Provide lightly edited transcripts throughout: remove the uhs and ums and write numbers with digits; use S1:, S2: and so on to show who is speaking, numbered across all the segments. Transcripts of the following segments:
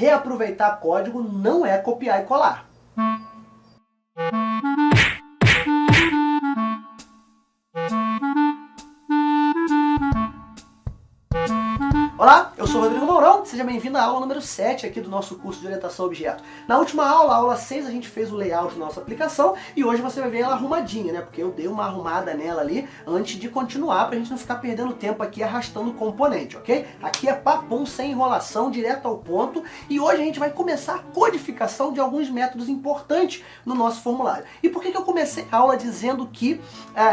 S1: reaproveitar código não é copiar e colar. Olá, eu sou o Rodrigo Mourão, seja bem-vindo à aula número 7 aqui do nosso curso de orientação a objeto. Na última aula, a aula 6, a gente fez o layout da nossa aplicação e hoje você vai ver ela arrumadinha, né? Porque eu dei uma arrumada nela ali antes de continuar, pra gente não ficar perdendo tempo aqui arrastando o componente, ok? Aqui é papum, sem enrolação, direto ao ponto, e hoje a gente vai começar a codificação de alguns métodos importantes no nosso formulário. E por que eu comecei a aula dizendo que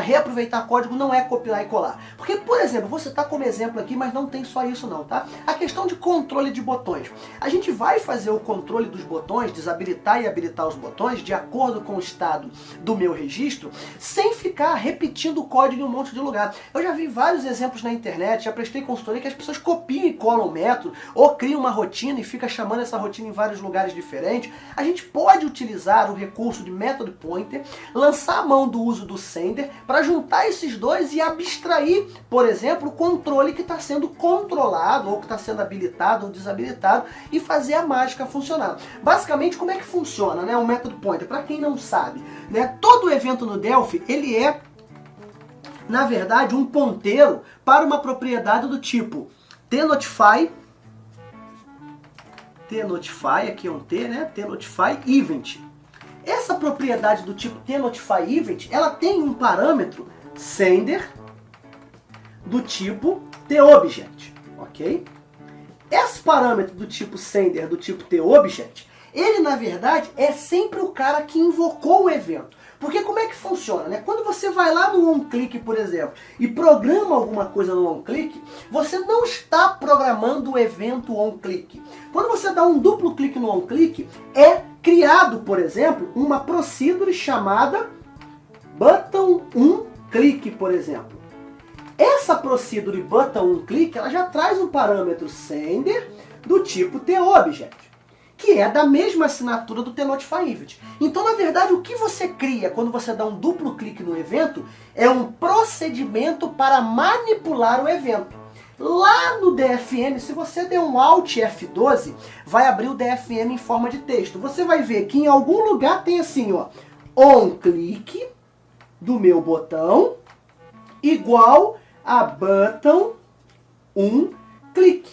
S1: reaproveitar código não é copiar e colar? Porque, por exemplo, vou citar como exemplo aqui, mas não tem só isso não, tá? A questão de controle de botões. A gente vai fazer o controle dos botões, desabilitar e habilitar os botões, de acordo com o estado do meu registro, sem ficar repetindo o código em um monte de lugar. Eu já vi vários exemplos na internet, já prestei consultoria que as pessoas copiam e colam o método, ou criam uma rotina e fica chamando essa rotina em vários lugares diferentes. A gente pode utilizar o recurso de method pointer, lançar a mão do uso do sender, para juntar esses dois e abstrair, por exemplo, o controle que está sendo controlado, ou que está sendo habilitado ou desabilitado, e fazer a mágica funcionar. Basicamente, como é que funciona, né, o method pointer? Para quem não sabe, né, todo evento no Delphi, ele é, na verdade, um ponteiro para uma propriedade do tipo tNotify, aqui é um T, né, tNotify event. Essa propriedade do tipo tNotify event, ela tem um parâmetro sender do tipo tObject, ok? Esse parâmetro do tipo sender, do tipo tObject, ele na verdade é sempre o cara que invocou o evento. Porque como é que funciona, né? Quando você vai lá no onClick, por exemplo, e programa alguma coisa no onClick, você não está programando o evento onClick. Quando você dá um duplo clique no onClick, é criado, por exemplo, uma procedure chamada button1click, por exemplo. Essa procedure button1click, ela já traz um parâmetro sender do tipo tObject, que é da mesma assinatura do tNotify event. Então, na verdade, o que você cria quando você dá um duplo clique no evento é um procedimento para manipular o evento. Lá no DFM, se você der um Alt F12, vai abrir o DFM em forma de texto. Você vai ver que em algum lugar tem assim, ó, onClick do meu botão igual a button1click.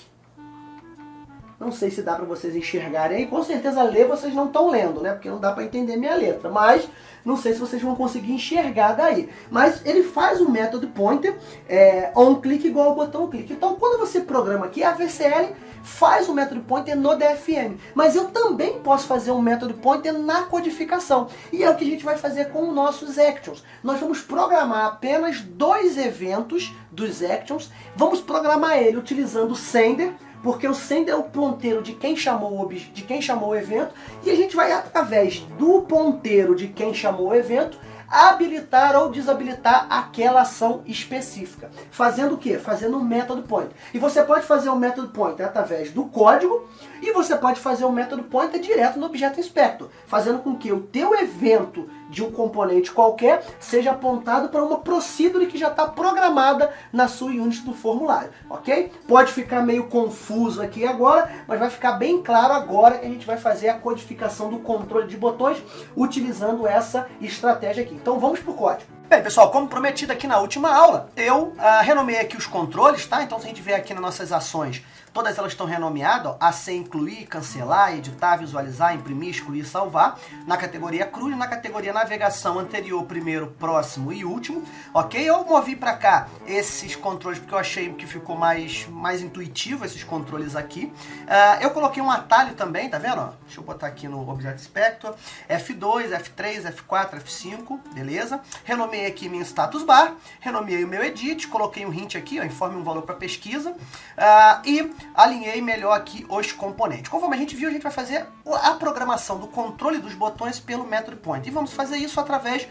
S1: Não sei se dá para vocês enxergarem aí. Com certeza ler vocês não estão lendo, né? Porque não dá para entender minha letra. Mas não sei se vocês vão conseguir enxergar daí. Mas ele faz um método pointer onClick igual ao botão click. Então quando você programa aqui, a VCL faz o método pointer no DFM. Mas eu também posso fazer um método pointer na codificação. E é o que a gente vai fazer com os nossos actions. Nós vamos programar apenas dois eventos dos actions. Vamos programar ele utilizando o sender, porque o sender é o ponteiro de quem chamou o evento, e a gente vai, através do ponteiro de quem chamou o evento, habilitar ou desabilitar aquela ação específica. Fazendo o quê? Fazendo um método pointer. E você pode fazer um método pointer através do código, e você pode fazer um método pointer direto no Object Inspector, fazendo com que o teu evento de um componente qualquer seja apontado para uma procedure que já está programada na sua unit do formulário, ok? Pode ficar meio confuso aqui agora, mas vai ficar bem claro agora que a gente vai fazer a codificação do controle de botões utilizando essa estratégia aqui. Então vamos para o código. Bem, pessoal, como prometido aqui na última aula, eu renomeei aqui os controles, tá? Então se a gente ver aqui nas nossas ações, todas elas estão renomeadas, ó, AC incluir, cancelar, editar, visualizar, imprimir, excluir, salvar, na categoria CRUD e na categoria navegação anterior, primeiro, próximo e último, ok? Eu movi para cá esses controles porque eu achei que ficou mais intuitivo esses controles aqui. Eu coloquei um atalho também, tá vendo? Ó? Deixa eu botar aqui no Object Inspector, F2, F3, F4, F5, beleza? Renomeei aqui minha status bar, renomeei o meu edit, coloquei um hint aqui, ó, informe um valor para pesquisa, e alinhei melhor aqui os componentes. Conforme a gente viu, a gente vai fazer a programação do controle dos botões pelo method pointer. E vamos fazer isso através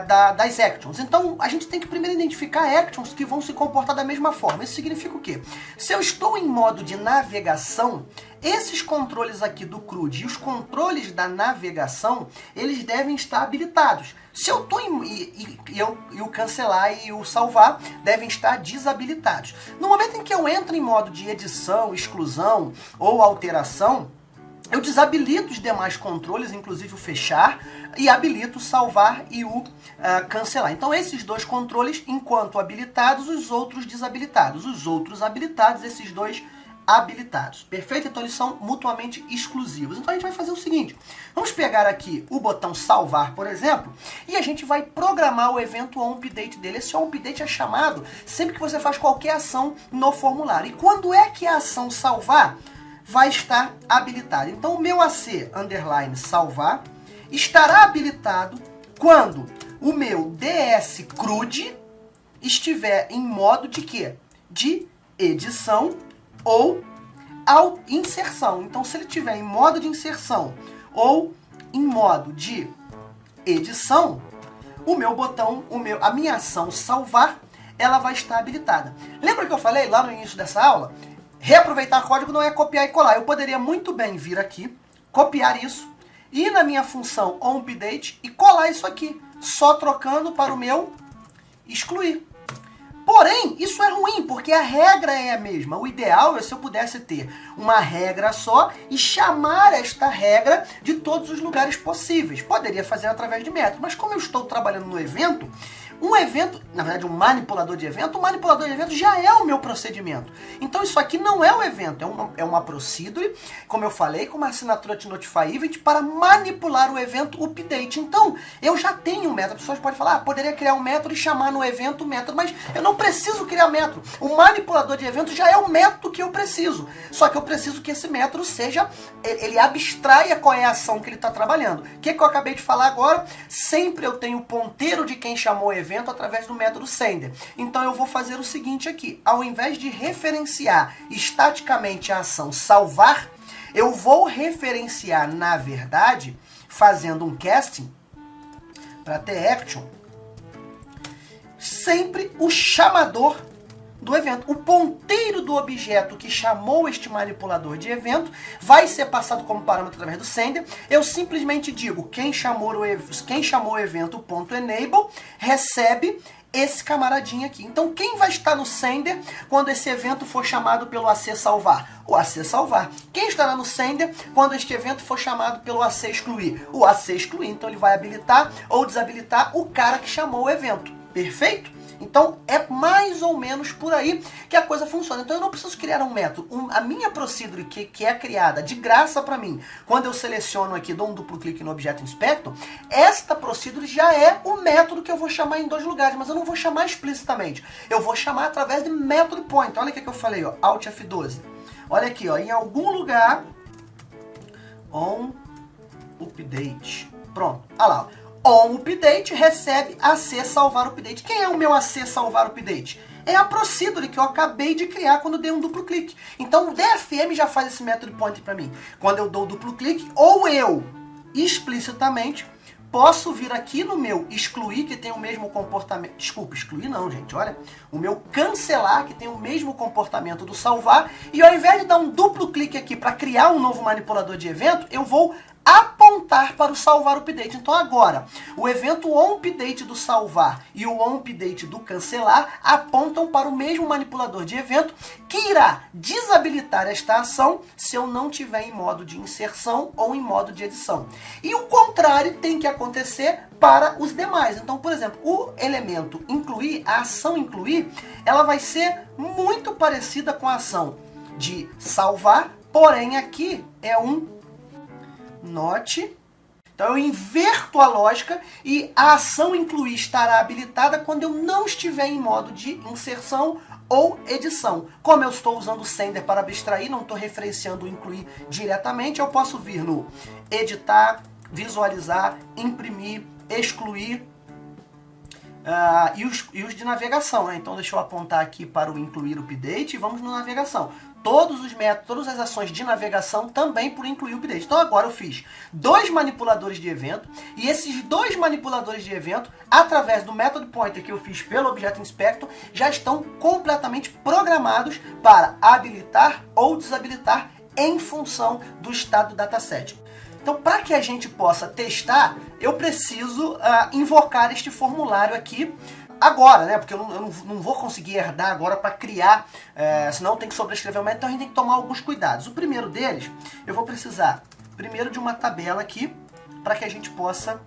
S1: das actions. Então, a gente tem que primeiro identificar actions que vão se comportar da mesma forma. Isso significa o quê? Se eu estou em modo de navegação, esses controles aqui do CRUD e os controles da navegação, eles devem estar habilitados. Se eu estou e o cancelar e o salvar devem estar desabilitados. No momento em que eu entro em modo de edição, exclusão ou alteração, eu desabilito os demais controles, inclusive o fechar, e habilito o salvar e o cancelar. Então esses dois controles, enquanto habilitados, os outros desabilitados. Os outros habilitados, esses dois habilitados. Perfeito? Então eles são mutuamente exclusivos. Então a gente vai fazer o seguinte, vamos pegar aqui o botão salvar, por exemplo, e a gente vai programar o evento onUpdate dele. Esse onUpdate é chamado sempre que você faz qualquer ação no formulário. E quando é que a ação salvar vai estar habilitada? Então o meu AC underline salvar estará habilitado quando o meu DS CRUD estiver em modo de quê? De edição ou inserção. Então, se ele estiver em modo de inserção ou em modo de edição, o meu botão, a minha ação salvar, ela vai estar habilitada. Lembra que eu falei lá no início dessa aula? Reaproveitar código não é copiar e colar. Eu poderia muito bem vir aqui, copiar isso, ir na minha função onUpdate e colar isso aqui, só trocando para o meu excluir. Porém, isso é ruim, porque a regra é a mesma. O ideal é se eu pudesse ter uma regra só e chamar esta regra de todos os lugares possíveis. Poderia fazer através de método, mas como eu estou trabalhando no evento, na verdade um manipulador de evento já é o meu procedimento. Então isso aqui não é um evento, é uma procedure, como eu falei, com uma assinatura de Notify Event para manipular o evento update. Então eu já tenho um método. As pessoas podem falar, poderia criar um método e chamar no evento o método, mas eu não preciso criar método. O manipulador de evento já é o método que eu preciso. Só que eu preciso que esse método seja, ele abstraia qual é a ação que ele está trabalhando. O que eu acabei de falar agora? Sempre eu tenho o ponteiro de quem chamou o evento através do método sender. Então eu vou fazer o seguinte aqui, ao invés de referenciar estaticamente a ação salvar, eu vou referenciar, na verdade, fazendo um casting para ter action, sempre o chamador do evento. O ponteiro do objeto que chamou este manipulador de evento vai ser passado como parâmetro através do sender. Eu simplesmente digo quem chamou o evento .enable recebe esse camaradinho aqui. Então quem vai estar no sender quando esse evento for chamado pelo AC salvar? O AC salvar. Quem estará no sender quando este evento for chamado pelo AC excluir? O AC excluir. Então ele vai habilitar ou desabilitar o cara que chamou o evento. Perfeito? Então é mais ou menos por aí que a coisa funciona. Então eu não preciso criar um método. A minha procedure que é criada de graça para mim, quando eu seleciono aqui, dou um duplo clique no Object Inspector, esta procedure já é o método que eu vou chamar em dois lugares, mas eu não vou chamar explicitamente. Eu vou chamar através de método point. Olha o que eu falei, ó, Alt F12. Olha aqui, ó, em algum lugar onUpdate. Pronto, olha lá, ó. onUpdate recebe AC salvar update. Quem é o meu AC salvar update? É a procedure que eu acabei de criar quando dei um duplo clique. Então o DFM já faz esse método point para mim. Quando eu dou o duplo clique, ou eu explicitamente posso vir aqui no meu excluir, que tem o mesmo comportamento. Desculpa, excluir não, gente. Olha, o meu cancelar, que tem o mesmo comportamento do salvar. E ao invés de dar um duplo clique aqui para criar um novo manipulador de evento, eu vou apontar para o salvar update. Então agora, o evento onUpdate do salvar e o onUpdate do cancelar apontam para o mesmo manipulador de evento que irá desabilitar esta ação se eu não tiver em modo de inserção ou em modo de edição. E o contrário tem que acontecer para os demais. Então, por exemplo, o elemento incluir, a ação incluir, ela vai ser muito parecida com a ação de salvar, porém aqui é um not. Então eu inverto a lógica e a ação incluir estará habilitada quando eu não estiver em modo de inserção ou edição. Como eu estou usando o sender para abstrair, não estou referenciando o incluir diretamente, eu posso vir no editar, visualizar, imprimir, excluir e os de navegação, né? Então deixa eu apontar aqui para o incluir update e vamos no navegação. Todos os métodos, todas as ações de navegação também por incluir update. Então agora eu fiz dois manipuladores de evento e esses dois manipuladores de evento, através do método pointer que eu fiz pelo Object Inspector, já estão completamente programados para habilitar ou desabilitar em função do estado do dataset. Então, para que a gente possa testar, eu preciso invocar este formulário aqui agora, né? Porque eu não vou conseguir herdar agora para criar, senão tem que sobrescrever o método, então a gente tem que tomar alguns cuidados. O primeiro deles, eu vou precisar primeiro de uma tabela aqui, para que a gente possa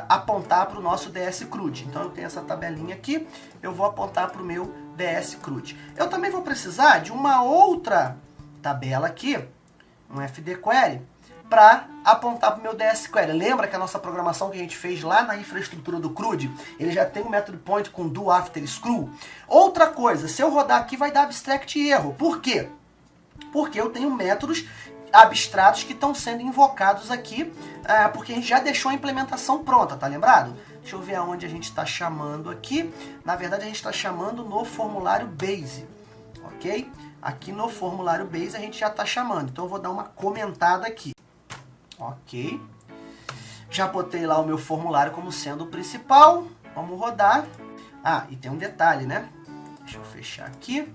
S1: apontar para o nosso DS CRUD. Então eu tenho essa tabelinha aqui, eu vou apontar para o meu DS CRUD. Eu também vou precisar de uma outra tabela aqui, um FD Query, para apontar para o meu DS Query. Lembra que a nossa programação que a gente fez lá na infraestrutura do CRUD, ele já tem um method point com do after screw? Outra coisa, se eu rodar aqui vai dar abstract erro. Por quê? Porque eu tenho métodos abstratos que estão sendo invocados aqui, porque a gente já deixou a implementação pronta, tá lembrado? Deixa eu ver aonde a gente está chamando aqui. Na verdade, a gente está chamando no formulário base, ok? Aqui no formulário base a gente já está chamando, então eu vou dar uma comentada aqui. Ok. Já botei lá o meu formulário como sendo o principal. Vamos rodar. E tem um detalhe, né? Deixa eu fechar aqui.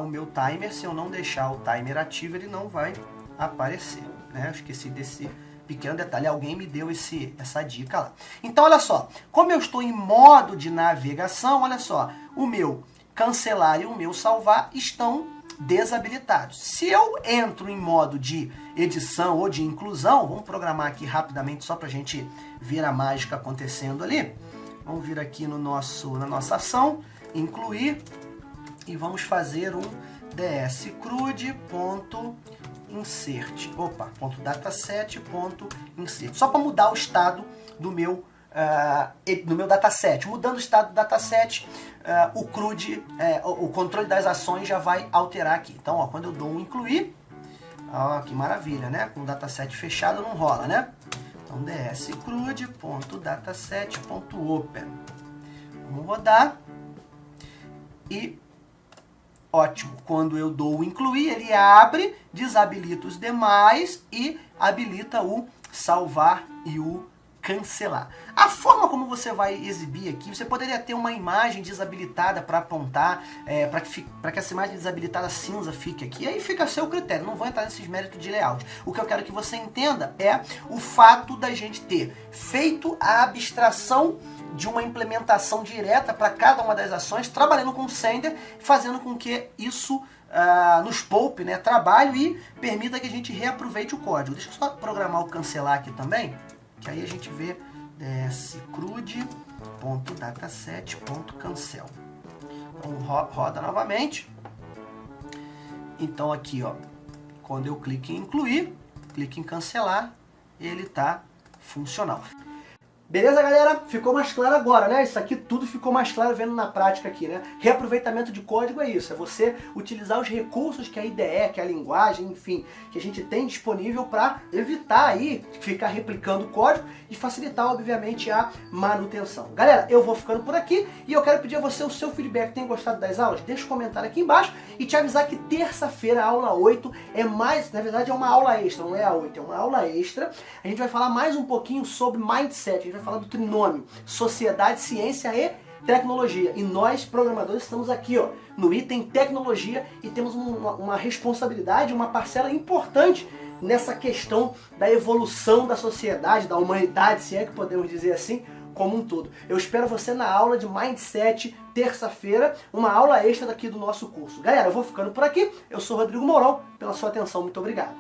S1: O meu timer, se eu não deixar o timer ativo, ele não vai aparecer, né? Eu esqueci desse pequeno detalhe. Alguém me deu essa dica lá. Então, olha só. Como eu estou em modo de navegação, olha só. O meu cancelar e o meu salvar estão desabilitados. Se eu entro em modo de edição ou de inclusão, vamos programar aqui rapidamente só para a gente ver a mágica acontecendo ali. Vamos vir aqui na nossa ação, incluir, e vamos fazer um dscrud.insert, .dataset.insert, só para mudar o estado do meu dataset. Mudando o estado do dataset, o CRUD, o controle das ações já vai alterar aqui. Então, ó, quando eu dou um incluir, que maravilha, né? Com o dataset fechado não rola, né? Então, dscrud.dataset.open. Vamos rodar. E, ótimo, quando eu dou o incluir, ele abre, desabilita os demais e habilita o salvar e o cancelar. A forma como você vai exibir aqui, você poderia ter uma imagem desabilitada para apontar, para que essa imagem desabilitada cinza fique aqui, aí fica a seu critério, não vou entrar nesses méritos de layout. O que eu quero que você entenda é o fato da gente ter feito a abstração de uma implementação direta para cada uma das ações, trabalhando com o sender, fazendo com que isso nos poupe, né, trabalho e permita que a gente reaproveite o código. Deixa eu só programar o cancelar aqui também, que aí a gente vê dscrud.dataset.cancel. Então roda novamente. Então aqui, ó, quando eu clico em incluir, clico em cancelar, ele está funcional. Beleza, galera? Ficou mais claro agora, né? Isso aqui tudo ficou mais claro vendo na prática aqui, né? Reaproveitamento de código é isso, é você utilizar os recursos que a IDE, que a linguagem, enfim, que a gente tem disponível para evitar aí ficar replicando o código e facilitar, obviamente, a manutenção. Galera, eu vou ficando por aqui e eu quero pedir a você o seu feedback. Tem gostado das aulas? Deixa um comentário aqui embaixo e te avisar que terça-feira, a aula 8, na verdade é uma aula extra, não é a 8, é uma aula extra. A gente vai falar mais um pouquinho sobre mindset, a gente vai falar do trinômio, sociedade, ciência e tecnologia. E nós, programadores, estamos aqui, ó, no item tecnologia e temos uma responsabilidade, uma parcela importante nessa questão da evolução da sociedade, da humanidade, se é que podemos dizer assim, como um todo. Eu espero você na aula de Mindset, terça-feira, uma aula extra daqui do nosso curso. Galera, eu vou ficando por aqui. Eu sou Rodrigo Mourão, pela sua atenção. Muito obrigado.